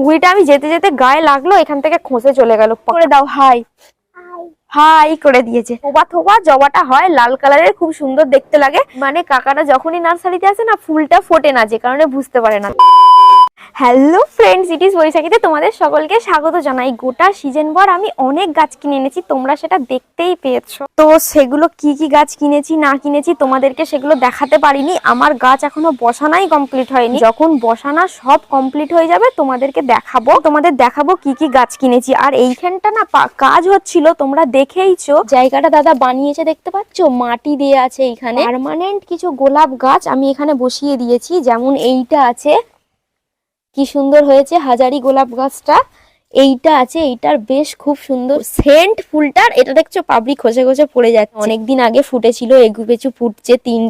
কুড়িটা আমি যেতে যেতে গায়ে লাগলো, এখান থেকে খসে চলে গেল। করে দাও হাই। হাই করে দিয়েছে। থোবা থোবা জবাটা হয় লাল কালারের, খুব সুন্দর দেখতে লাগে। মানে কাকারা যখনই নার্সারিতে আসে না, ফুলটা ফোটে না, যে কারণে বুঝতে পারে না। হ্যালো ফ্রেন্ডস, ইট ইজ বৈশাখীতে তোমাদের সকলকে স্বাগত জানাই। গোটা সিজন ভর আমি অনেক গাছ কিনে এনেছি, তোমরা সেটা দেখতেই পেয়েছো। তো সেগুলো কি কি গাছ কিনেছি না কিনেছি তোমাদেরকে সেগুলো দেখাতে পারিনি। আমার গাছ এখনো বসানাই কমপ্লিট হয়নি। যখন বসানা সব কমপ্লিট হয়ে যাবে তোমাদেরকে দেখাবো কি কি গাছ কিনেছি। আর এইখানটা না কাজ হচ্ছিল, তোমরা দেখেইছো। জায়গাটা দাদা বানিয়েছে, দেখতে পাচ্ছ, মাটি দিয়ে আছে। এইখানে পার্মানেন্ট কিছু গোলাপ গাছ আমি এখানে বসিয়ে দিয়েছি। যেমন এইটা আছে, কি সুন্দর হয়েছে হাজারি গোলাপ গাছটা। এইটা আছে, এইটার বেশ খুব সুন্দর সেন্ট ফুলটার। এটা দেখছো পাবলিক খসে খসে পড়ে যাচ্ছে, অনেকদিন আগে ফুটেছিল, এগু পেছু ফুটছে, তিন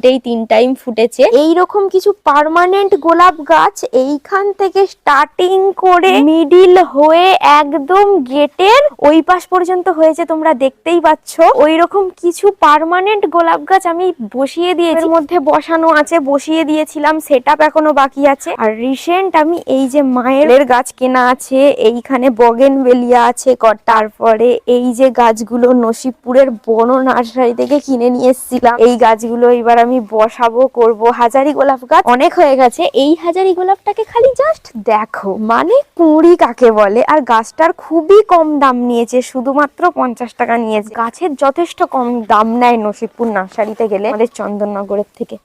টাইম ফুটেছে। এইরকম কিছু পার্মানেন্ট গোলাপ গাছ এইখান থেকে স্টার্টিং করে মিডিল হয়ে একদম গেটের ওই পাশ পর্যন্ত হয়েছে, তোমরা দেখতেই পাচ্ছ। ওই রকম কিছু পার্মানেন্ট গোলাপ গাছ আমি বসিয়ে দিয়েছি। এর মধ্যে বসানো আছে, বসিয়ে দিয়েছিলাম, সেটআপ এখনো বাকি আছে। আর রিসেন্ট আমি এই যে মায়ের গাছ কেনা আছে, এইখানে বগেনভেলিয়া আছে, তারপরে এই যে গাছগুলো নসিবপুরের বড় নার্সারি থেকে কিনে নিয়ে এসেছিলাম, এই গাছগুলো এবার আমি বসাবো, করব। হাজারি গোলাপ গাছ অনেক হয়ে গেছে। এই হাজারি গোলাপটাকে খালি জাস্ট দেখো, মানে কুঁড়ি কাকে বলে। আর গাছটার খুবই কম দাম নিয়েছে, শুধুমাত্র 50 টাকা নিয়েছে। গাছের যথেষ্ট কম দাম নেয় নসিবপুর নার্সারিতে গেলে, আমাদের চন্দননগরের থেকে।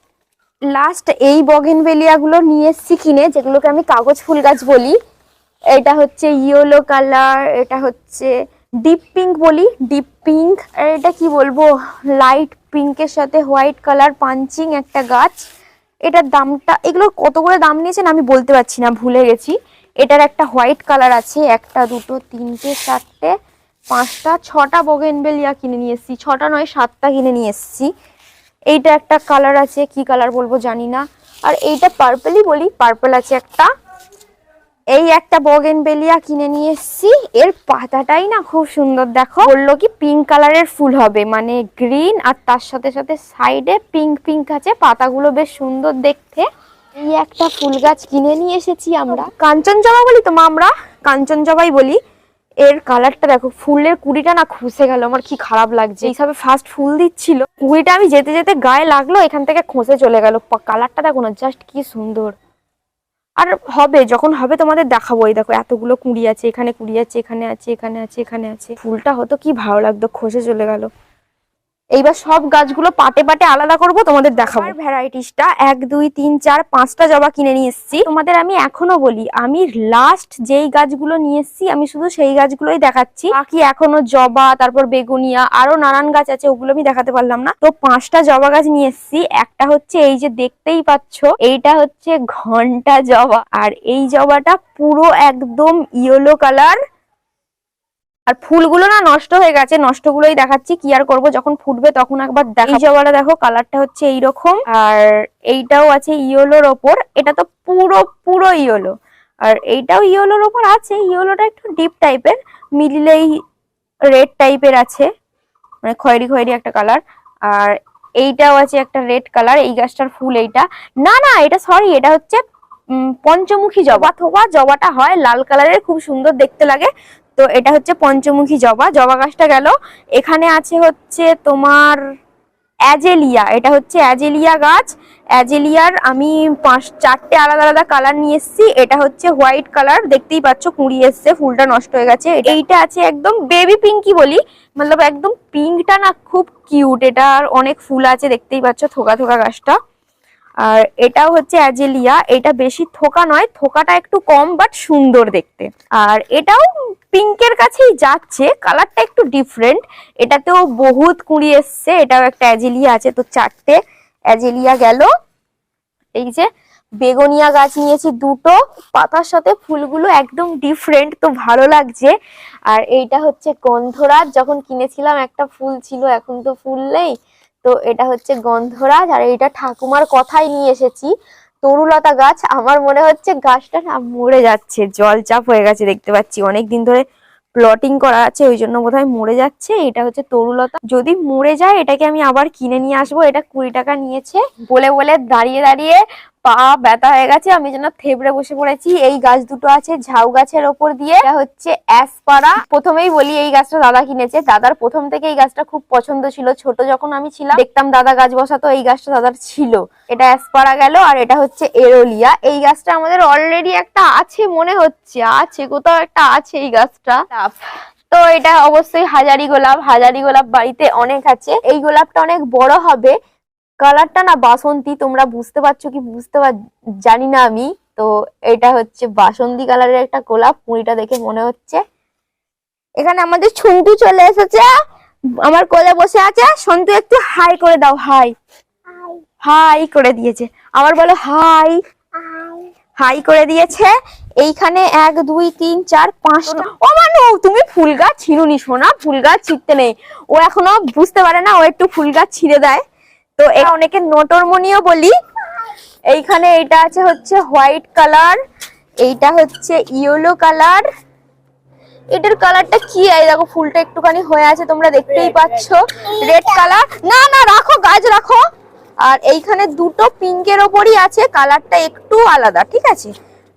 লাস্ট এই বগেনভেলিয়া গুলো নিয়ে এসেছি কিনে, যেগুলোকে আমি কাগজ ফুল গাছ বলি। এটা হচ্ছে ইয়েলো কালার, এটা হচ্ছে ডিপ পিঙ্ক বলি, ডিপ পিঙ্ক। আর এটা কি বলবো, লাইট পিঙ্কের সাথে হোয়াইট কালার পাঞ্চিং একটা গাছ। এটার দামটা, এগুলো কত করে দাম নিয়েছেন আমি বলতে পারছি না, ভুলে গেছি। এটার একটা হোয়াইট কালার আছে, একটা দুটো তিনটে চারটে পাঁচটা ছটা বগেনভেলিয়া কিনে নিয়ে এসেছি, ছটা নয় 7টা কিনে নিয়ে এসেছি। এইটা একটা কালার আছে, কি কালার বলবো জানি না। আর এইটা পার্পলই বলি, পার্পল আছে একটা। এই একটা বগেনভেলিয়া কিনে নিয়ে এসেছি, এর পাতাটাই না খুব সুন্দর। দেখো, বললো কি পিঙ্ক কালারের ফুল হবে, মানে গ্রিন আর তার সাথে সাথে সাইডে পিঙ্ক পিঙ্ক আছে, পাতাগুলো বেশ সুন্দর দেখতে। এই একটা ফুল গাছ কিনে নিয়ে এসেছি আমরা, কাঞ্চনজবা বলি তো মা, আমরা কাঞ্চনজবাই বলি। এর কালারটা দেখো, ফুলের কুড়িটা না খসে গেল, আমার কি খারাপ লাগছে। এইভাবে ফার্স্ট ফুল দিচ্ছিল, কুড়িটা আমি যেতে যেতে গায়ে লাগলো, এখান থেকে খসে চলে গেল। কালারটা দেখো না, জাস্ট কি সুন্দর। আর হবে, যখন হবে তোমাদের দেখাবো। এই দেখো এতগুলো কুঁড়ি আছে, এখানে কুঁড়ি আছে, এখানে আছে, এখানে আছে, এখানে আছে। ফুলটা হতো কি ভালো লাগতো, খসে চলে গেল। এইবার সব গাছগুলো পাটে পাটে আলাদা করব, তোমাদের দেখাবো। ভ্যারাইটিসটা 1 2 3 4 5টা জবা কিনে নিয়ে এসেছি। তোমাদের আমি এখনো বলি, আমি লাস্ট যেই গাছগুলো নিয়ে এসেছি আমি শুধু সেই গাছগুলোই দেখাচ্ছি, বাকি এখনো জবা, তারপর বেগুনিয়া, আরো নানান গাছ আছে, ওগুলো আমি দেখাতে পারলাম না। তো 5টা জবা গাছ নিয়ে এসেছি। একটা হচ্ছে এই যে দেখতেই পাচ্ছ, এইটা হচ্ছে ঘন্টা জবা। আর এই জবাটা পুরো একদম ইয়েলো কালার। আর ফুলগুলো না নষ্ট হয়ে গেছে, নষ্টগুলোই দেখাচ্ছি, কি আর করবো, যখন ফুটবে তখন একবার দেখা। এই জবাটা দেখো, কালারটা হচ্ছে এইরকম। আর এইটাও আছে ইয়েলোর ওপর, এটা তো পুরো পুরো ইয়েলো। আর এইটাও ইয়েলোর ওপর আছে, ইয়েলোটা একটু ডিপ টাইপের, মিডিলেই রেড টাইপের আছে, মানে খয়েরি খয়েরি একটা কালার। আর এইটাও আছে একটা রেড কালার। এই গাছটার ফুল এইটা না, না এটা সরি, এটা হচ্ছে পঞ্চমুখী জবা। থোবা জবাটা হয় লাল কালারের, খুব সুন্দর দেখতে লাগে। তো এটা হচ্ছে পঞ্চমুখী জবা। জবা গাছটা গেল। এখানে আছে হচ্ছে তোমার অ্যাজেলিয়া, এটা হচ্ছে অ্যাজেলিয়া গাছ। অ্যাজেলিয়ার আমি 4টে আলাদা আলাদা কালার নিয়ে এসেছি। এটা হচ্ছে হোয়াইট কালার, দেখতেই পাচ্ছ কুঁড়ি এসছে, ফুলটা নষ্ট হয়ে গেছে। এইটা আছে একদম বেবি পিঙ্কি বলি, মতলব একদম পিঙ্কটা না খুব কিউট। এটার অনেক ফুল আছে, দেখতেই পাচ্ছ, থোকা থোকা গাছটা। আর এটাও হচ্ছে অ্যাজেলিয়া, এটা বেশি থোকা নয়, থোকাটা একটু কম, বাট সুন্দর দেখতে। আর এটাও পিঙ্কের কাছেই যাচ্ছে, কালারটা একটু ডিফারেন্ট। এটাতেও বহুত কুঁড়ি এসছে, এটাও একটা অ্যাজেলিয়া আছে। তো 4টে অ্যাজেলিয়া গেল। এই যে বেগোনিয়া গাছ নিয়েছি 2টো, পাতার সাথে ফুলগুলো একদম ডিফারেন্ট, তো ভালো লাগছে। আর এইটা হচ্ছে গন্ধরাজ, যখন কিনেছিলাম একটা ফুল ছিল, এখন তো ফুল নেই। তো এটা হচ্ছে গন্ধরাজ। আর এইটা ঠাকুমার কথাই নিয়ে এসেছি, তরুলতা গাছ। আমার মনে হচ্ছে গাছটা না মরে যাচ্ছে, জল চাপ হয়ে গেছে, দেখতে পাচ্ছি অনেকদিন ধরে প্লটিং করা আছে, ওই জন্য বোধহয় মরে যাচ্ছে। এটা হচ্ছে তরুলতা, যদি মরে যায় এটাকে আমি আবার কিনে নিয়ে আসবো। এটা 20 টাকা নিয়েছে। বলে বলে দাঁড়িয়ে দাঁড়িয়ে পা ব্যথা হয়ে গেছে, আমি যেন থেবড়ে বসে পড়েছি। এই গাছ দুটো আছে ঝাউ গাছের ওপর দিয়ে, এটা হচ্ছে অ্যাসপারা। প্রথমেই বলি এই গাছটা দাদা কিনেছে, দাদার প্রথম থেকে এই গাছটা খুব পছন্দ ছিল। ছোট যখন আমি ছিলাম দেখতাম দাদা গাছ বসাতো, এই গাছটা দাদার ছিল। এটা অ্যাসপারা গেল, আর এটা হচ্ছে এরোলিয়া। এই গাছটা আমাদের অলরেডি একটা আছে মনে হচ্ছে, আছে কোথাও একটা আছে এই গাছটা। তো এটা অবশ্যই হাজারি গোলাপ। হাজারি গোলাপ বাড়িতে অনেক আছে। এই গোলাপটা অনেক বড় হবে। কালারটা না বাসন্তী, তোমরা বুঝতে পারছো কি জানি না আমি। তো এটা হচ্ছে বাসন্তী কালারের একটা গোলাপ, কুঁড়িটা দেখে মনে হচ্ছে। এখানে আমাদের ছুন্টু চলে এসেছে, আমার কোলে বসে আছে। সন্তু একটু হাই করে দাও, হাই হাই করে দিয়েছে। আবার বলো হাই, হাই করে দিয়েছে। এইখানে 1 2 3 4 5টা। ও মানু, তুমি ফুল গাছ ছিঁড়ুনি সোনা, ফুল গাছ ছিঁড়তে নেই। ও এখনো বুঝতে পারে না, ও একটু ফুল গাছ ছিঁড়ে দেয়। তো এটা অনেকে নটরমনিও বলি। এইখানে এটা আছে হচ্ছে হোয়াইট কালার, এইটা হচ্ছে ইয়েলো কালার। এটার কালারটা কি? এই দেখো ফুলটা একটুখানি হয়ে আছে, তোমরা দেখতেই পাচ্ছ। Red colour. না না রাখো, গাছ রাখো। আর এইখানে দুটো পিঙ্কের ওপরই আছে, কালারটা একটু আলাদা, ঠিক আছে।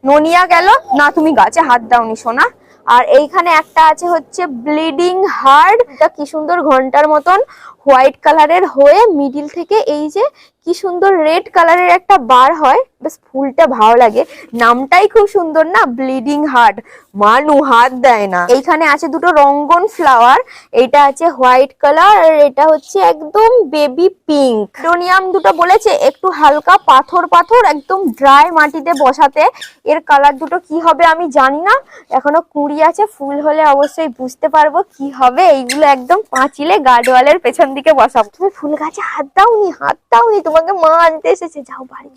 নোনিয়া গেল না, তুমি গাছে হাত দাওনি সোনা। আর এইখানে একটা আছে হচ্ছে ব্লিডিং হার্ট। এটা কি সুন্দর ঘন্টার মতন হোয়াইট কালারের হয়ে মিডিল থেকে এই যে কি সুন্দর রেড কালারের একটা বার হয়। বেশ ফুলটা ভালো লাগে, নামটাই খুব সুন্দর না, ব্লিডিং হার্ট। মানু হাত দেয় না। এইখানে আছে দুটো রঙ্গন ফ্লাওয়ার, এটা আছে হোয়াইট কালার আর এটা হচ্ছে একদম বেবি পিঙ্ক। ডোনিয়াম দুটো বলেছে একটু হালকা পাথর পাথর, একদম ড্রাই মাটিতে বসাতে। এর কালার দুটো কি হবে আমি জানি না, এখনো কুঁড়ি আছে। ফুল হলে অবশ্যই বুঝতে পারবো কি হবে। এইগুলো একদম পাঁচিলে গার্ডওয়ালের পেছন দিকে বসাবো। তুমি ফুল গাছে হাত দাওনি, হাত দাওনি, তোমাকে মা আনতে এসেছে। যাও বাড়ি,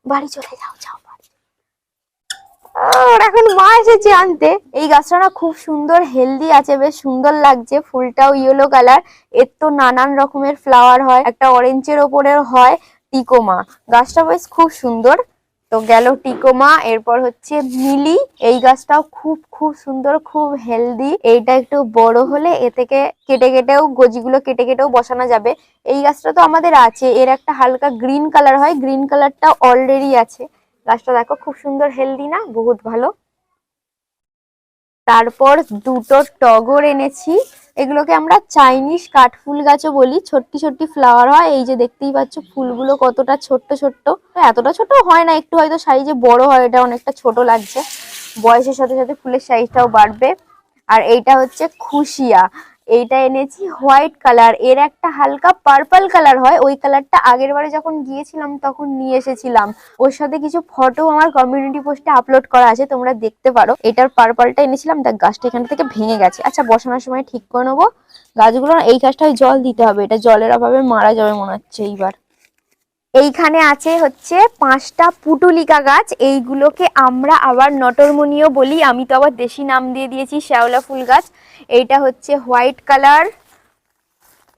বাড়ি চলে যাও, যাও বাড়ি। এখন মা এসেছে আনতে। এই গাছটা না খুব সুন্দর হেলদি আছে, বেশ সুন্দর লাগছে। ফুলটাও ইয়েলো কালার। এর তো নানান রকমের ফ্লাওয়ার হয়, একটা অরেঞ্জের ওপরের হয় টিকোমা। গাছটা বেশ খুব সুন্দর। তো গেল টিকোমা, এরপর হচ্ছে মিলি। এই গাছটাও খুব খুব সুন্দর, খুব হেলদি। এইটা একটু বড় হলে এ থেকে কেটে কেটেও গজিগুলো কেটে কেটেও বসানো যাবে। এই গাছটা তো আমাদের আছে, এর একটা হালকা গ্রিন কালার হয়, গ্রিন কালারটা অলরেডি আছে। গাছটা দেখো খুব সুন্দর হেলদি না, বহুত ভালো। তারপর দুটো টগর এনেছি। এগুলোকে আমরা চাইনিজ কাঠফুল গাছও বলি। ছোট্ট ছোট্ট ফ্লাওয়ার হয়, এই যে দেখতেই পাচ্ছ ফুলগুলো কতটা ছোট্ট ছোট্ট। এতটা ছোট হয় না, একটু হয়তো সাইজে বড় হয়, এটা অনেকটা ছোট লাগছে। বয়সের সাথে সাথে ফুলের সাইজটাও বাড়বে। আর এইটা হচ্ছে খুশিয়া। এইটা এনেছি হোয়াইট কালার, এর একটা হালকা পার্পল কালার হয়। ওই কালারটা আগের বারে যখন গিয়েছিলাম তখন নিয়ে এসেছিলাম। ওর সাথে কিছু ফটো আমার কমিউনিটি পোস্টে আপলোড করা আছে, তোমরা দেখতে পারো। এটার পার্পলটা এনেছিলাম, দেখ গাছটা এখান থেকে ভেঙে গেছে। আচ্ছা বসানোর সময় ঠিক করে নেবো। গাছগুলো এই গাছটায় জল দিতে হবে, এটা জলের অভাবে মারা যাবে মনে হচ্ছে এইবার। এইখানে আছে হচ্ছে 5টা পুটুলিকা গাছ। এইগুলোকে আমরা আবার নটরমনিও বলি, আমি তো আবার দেশি নাম দিয়ে দিয়েছি শ্যাওলা ফুল গাছ। এইটা হচ্ছে হোয়াইট কালার,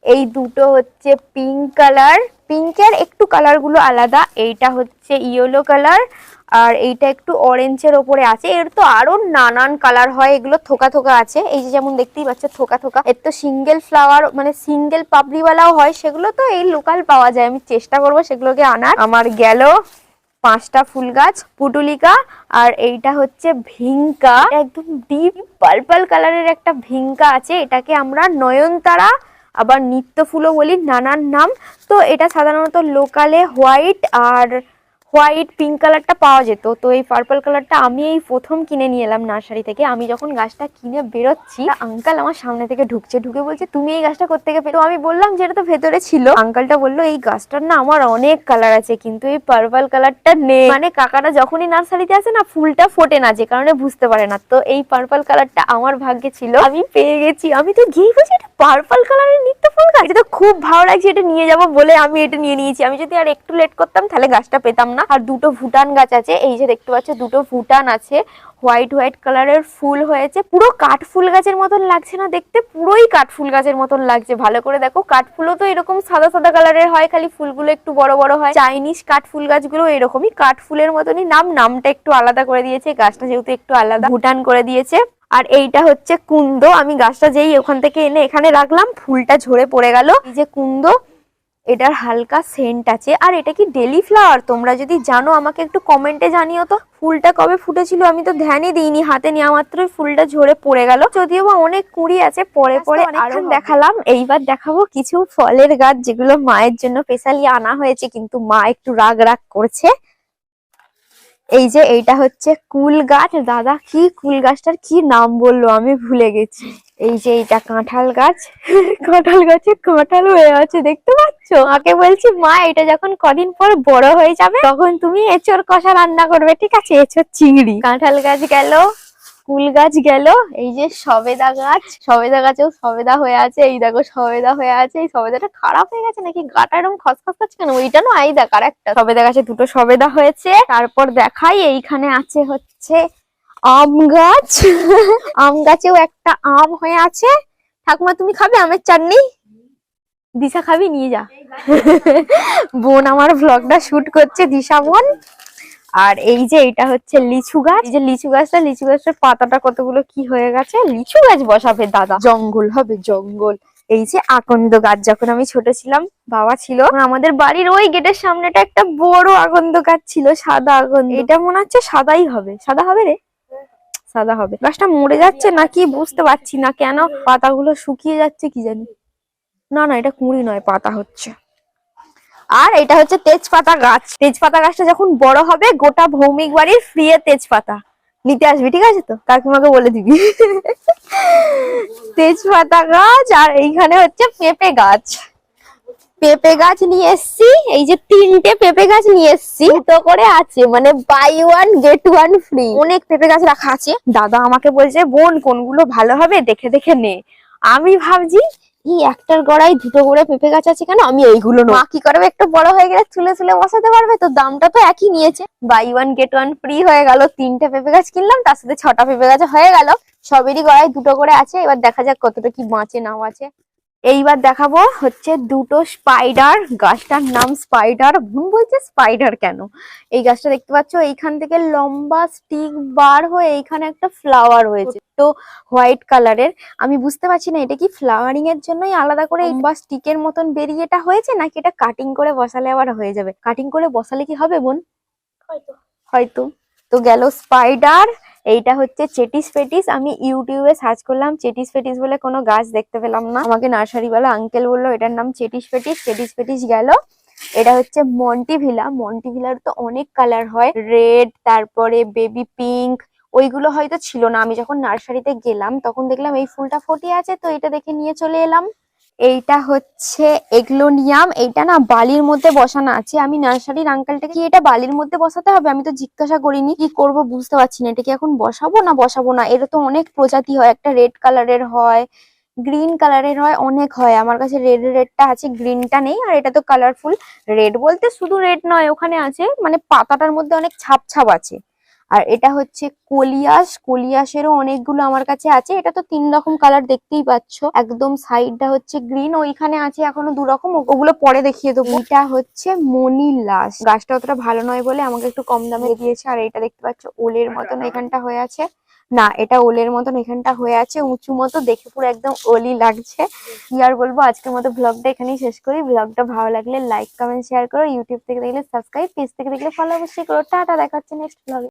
এই দুটো হচ্ছে পিঙ্ক কালার। পিঙ্কের একটু কালার গুলো আলাদা। এইটা হচ্ছে ইয়েলো কালার, আর এইটা একটু অরেঞ্জের ওপরে আছে। এর তো আরো নানান কালার হয়, এগুলো থোকা থোকা আছে। এই যে যেমন দেখতেই পাচ্ছ থোকা থোকা। এর তো সিঙ্গেল ফ্লাওয়ার মানে সিঙ্গেল পাপড়িওয়ালাও হয়, সেগুলো তো এই লোকাল পাওয়া যায়। আমি চেষ্টা করবো সেগুলোকে আনার। আমার গেল 5টা ফুল গাছ পুটুলিকা। আর এইটা হচ্ছে ভিঙ্কা, একদম ডিপ পার্পল কালারের একটা ভিঙ্কা আছে। এটাকে আমরা নয়নতারা আবার নিত্য ফুলও বলি, নানান নাম। তো এটা সাধারণত লোকালে হোয়াইট আর হোয়াইট পিঙ্ক কালারটা পাওয়া যেত। তো এই পার্পল কালারটা আমি এই প্রথম কিনে নিয়ে এলাম নার্সারি থেকে। আমি যখন গাছটা কিনে বেরোচ্ছি, আঙ্কাল আমার সামনে থেকে ঢুকছে, ঢুকে বলছে তুমি এই গাছটা কোত্থেকে পেলে? তো আমি বললাম যে এটা তো ভেতরে ছিল। আঙ্কালটা বললো এই গাছটার না আমার অনেক কালার আছে, কিন্তু এই পার্পল কালারটা নেই। মানে কাকাটা যখনই নার্সারিতে আসে না, ফুলটা ফোটে না, যে কারণে বুঝতে পারে না। তো এই পার্পল কালারটা আমার ভাগ্যে ছিল, আমি পেয়ে গেছি। আমি তো গিয়ে বলছি এটা পার্পল কালারের নিত্য ফুল গাছ, এটা তো খুব ভালো লাগছে, এটা নিয়ে যাবো বলে আমি এটা নিয়ে নিয়েছি। আমি যদি আর একটু লেট করতাম তাহলে গাছটা পেতাম না। আর দুটো ভুটান গাছ আছে, এই যে দেখতে পাচ্ছ দুটো ভুটান আছে। হোয়াইট হোয়াইট কালারের ফুল হয়েছে, পুরো কাঠফুল গাছের মতন লাগছে না দেখতে? পুরোই কাঠফুল গাছের মতন লাগছে। ভালো করে দেখো, কাঠফুলও তো এরকম সাদা সাদা কালারের হয়, খালি ফুলগুলো একটু বড় বড় হয়। চাইনিজ কাঠফুল গাছগুলো এরকমই কাঠফুলের মতনই নাম, নামটা একটু আলাদা করে দিয়েছে, গাছটা যেহেতু একটু আলাদা ভুটান করে দিয়েছে। আর এইটা হচ্ছে কুন্দ। আমি গাছটা যেই ওখান থেকে এনে এখানে রাখলাম, ফুলটা ঝরে পড়ে গেল। এই যে কুন্দ, এটার হালকা সেন্ট আছে। আর এটা কি ডেলি ফ্লাওয়ার? তোমরা যদি জানো আমাকে একটু কমেন্টে জানিও তো। ফুলটা কবে ফুটেছিল আমি তো ধ্যানই দিইনি, হাতে নেওয়া মাত্রই ফুলটা ঝরে পড়ে গেল। যদিও বা অনেক কুড়ি আছে, পরে পরে আরো দেখালাম। এইবার দেখাবো কিছু ফলের গাছ যেগুলো মায়ের জন্য স্পেশালি আনা হয়েছে, কিন্তু মা একটু রাগ রাগ করছে। এই যে এইটা হচ্ছে কুল গাছ। দাদা কি কুল গাছটার কি নাম বললো আমি ভুলে গেছি। এই যে এইটা কাঁঠাল গাছ। কাঁঠাল গাছে কাঁঠাল হয়ে আছে, দেখতে পাচ্ছ? মাকে বলছি মা এটা যখন কদিন পর বড় হয়ে যাবে তখন তুমি এঁচোড় কষা রান্না করবে, ঠিক আছে? এঁচোড় চিংড়ি। কাঁঠাল গাছ গেল, কুল গাছ গেল। এই যে সবেদা গাছ, সবেদা গাছেও সবেদা হয়ে আছে। এই দেখো সবেদা হয়ে আছে। এই সবেদাটা খারাপ হয়ে গেছে নাকি? গাটা এরকম খসখস করছে কেন? ওইটা না, এই দেখ আর একটা সবেদা গাছে দুটো সবেদা হয়েছে। তারপর দেখাই, এইখানে আছে হচ্ছে আম গাছ। আম গাছেও একটা আম হয়ে আছে। ঠাকুমা তুমি খাবে আমের চাটনি? দিশা খাবি? নিয়ে যা। বোন আমার ভ্লগটা শুট করছে, দিশা বোন। আর এই যে এটা হচ্ছে লিচু গাছ। এই যে লিচু গাছটা, লিচু গাছের পাতাটা কতগুলো কি হয়ে গেছে। লিচু গাছ বসাবে দাদা, জঙ্গল হবে জঙ্গল। এই যে আকন্দ গাছ, যখন আমি ছোট ছিলাম বাবা ছিল, আমাদের বাড়ির ওই গেটের সামনেটা একটা বড় আকন্দ গাছ ছিল, সাদা আকন্দ। এটা মনে হচ্ছে সাদাই হবে, সাদা হবে রে, সাদা হবে। গাছটা মরে যাচ্ছে নাকি বুঝতে পারছি না, কেন পাতাগুলো শুকিয়ে যাচ্ছে কি জানি। না না, এটা কুঁড়ি নয়, পাতা হচ্ছে। আর এটা হচ্ছে তেজপাতা গাছ। তেজপাতা গাছটা যখন বড় হবে গোটা ভৌমিক বাড়ির ফ্রি এ তেজপাতা নিতে আসবি, ঠিক আছে তো? কাকিমাকে বলে দিবি। তেজপাতা গাছ। আর এইখানে হচ্ছে পেঁপে গাছ। পেঁপে গাছ নিয়ে এসছি। এই যে 3টে পেঁপে গাছ নিয়ে এসছি, দুটো করে আছে, মানে buy one get one free. অনেক পেঁপে গাছ রাখা আছে। দাদা আমাকে বলছে বোন কোনগুলো ভালো হবে দেখে দেখে নে। আমি ভাবছি এই একটার গড়াই দুটো করে পেঁপে গাছ আছে কেন, আমি এইগুলো মা কি করবে, একটু বড় হয়ে গেলে চুলে চুলে বসাতে পারবে তো। দামটা তো একই নিয়েছে, buy one get one free হয়ে গেল। 3টে পেঁপে গাছ কিনলাম, তার সাথে 6টা পেঁপে গাছ হয়ে গেল। সবেরই গড়াই দুটো করে আছে। এবার দেখা যাক কতটা কি বাঁচে না বাঁচে। এইবার দেখাবো হচ্ছে দুটো স্পাইডার। গাছটার নাম স্পাইডার। বোন বলছে স্পাইডার কেন? এই গাছটা দেখতে পাচ্ছ, এইখান থেকে লম্বা স্টিক বার হয়ে এইখানে একটা ফ্লাওয়ার হয়েছে, তো হোয়াইট কালারের। আমি বুঝতে পারছি না এটা কি ফ্লাওয়ারিং এর জন্যই আলাদা করে লম্বা স্টিকের মতন বেরিয়ে এটা হয়েছে, নাকি এটা কাটিং করে বসালে আবার হয়ে যাবে। কাটিং করে বসালে কি হবে বোন? হয়তো হয়তো। তো গেল স্পাইডার। এইটা হচ্ছে চেটিস পেটিস। আমি ইউটিউবে সার্চ করলাম, চেটিস পেটিস বলে কোনো গাছ দেখতে পেলাম না। আমাকে নার্সারিওয়ালা আঙ্কেল বললো এটার নাম চেটিস পেটিস। চেটিস পেটিস গেল। এটা হচ্ছে মন্টিভিলা। মন্টিভিলার তো অনেক কালার হয়, রেড, তারপরে বেবি পিঙ্ক। ওইগুলো হয়তো ছিল না, আমি যখন নার্সারিতে গেলাম তখন দেখলাম এই ফুলটা ফুটে আছে, তো এটা দেখে নিয়ে চলে এলাম। এইটা হচ্ছে এগলোনিয়াম। এইটা না বালির মধ্যে বসানো আছে। আমি নার্সারির আঙ্কেলটাকে, কি এটা বালির মধ্যে বসাতে হবে? আমি তো জিজ্ঞাসা করিনি, কি করব বুঝতে পারছি না। এটা কি এখন বসাবো না বসাবো না? এর তো অনেক প্রজাতি হয়, একটা রেড কালারের হয়, গ্রিন কালারের হয়, অনেক হয়। আমার কাছে রেডটা আছে, গ্রিনটা নেই। আর এটা তো কালারফুল। রেড বলতে শুধু রেড নয়, ওখানে আছে মানে পাতাটার মধ্যে অনেক ছাপ ছাপ আছে। আর এটা হচ্ছে কলিয়াস। কলিয়াসেরও অনেকগুলো আমার কাছে আছে। এটা তো 3 রকম কালার দেখতেই পাচ্ছ। একদম সাইডটা হচ্ছে গ্রিন, ওইখানে আছে এখনো 2 রকম, ওগুলো পরে দেখিয়ে দেবো। এটা হচ্ছে মনিলাস। গাছটা অতটা ভালো নয় বলে আমাকে একটু কম দামে দিয়েছে। আর এটা দেখতে পাচ্ছ ওলের মতন এখানটা হয়ে আছে। না, এটা ওলের মতন এখানটা হয়ে আছে, উঁচু মতো, দেখে পুরো একদম ওলি লাগছে। কি আর বলবো, আজকের মতো ব্লগটা এখানেই শেষ করি। ব্লগটা ভালো লাগলে লাইক কমেন্ট শেয়ার করো। ইউটিউব থেকে দেখলে সাবস্ক্রাইব, পেজ থেকে দেখলে ফলো অবশ্যই করো। টাটা, দেখা হচ্ছে নেক্সট ব্লগে।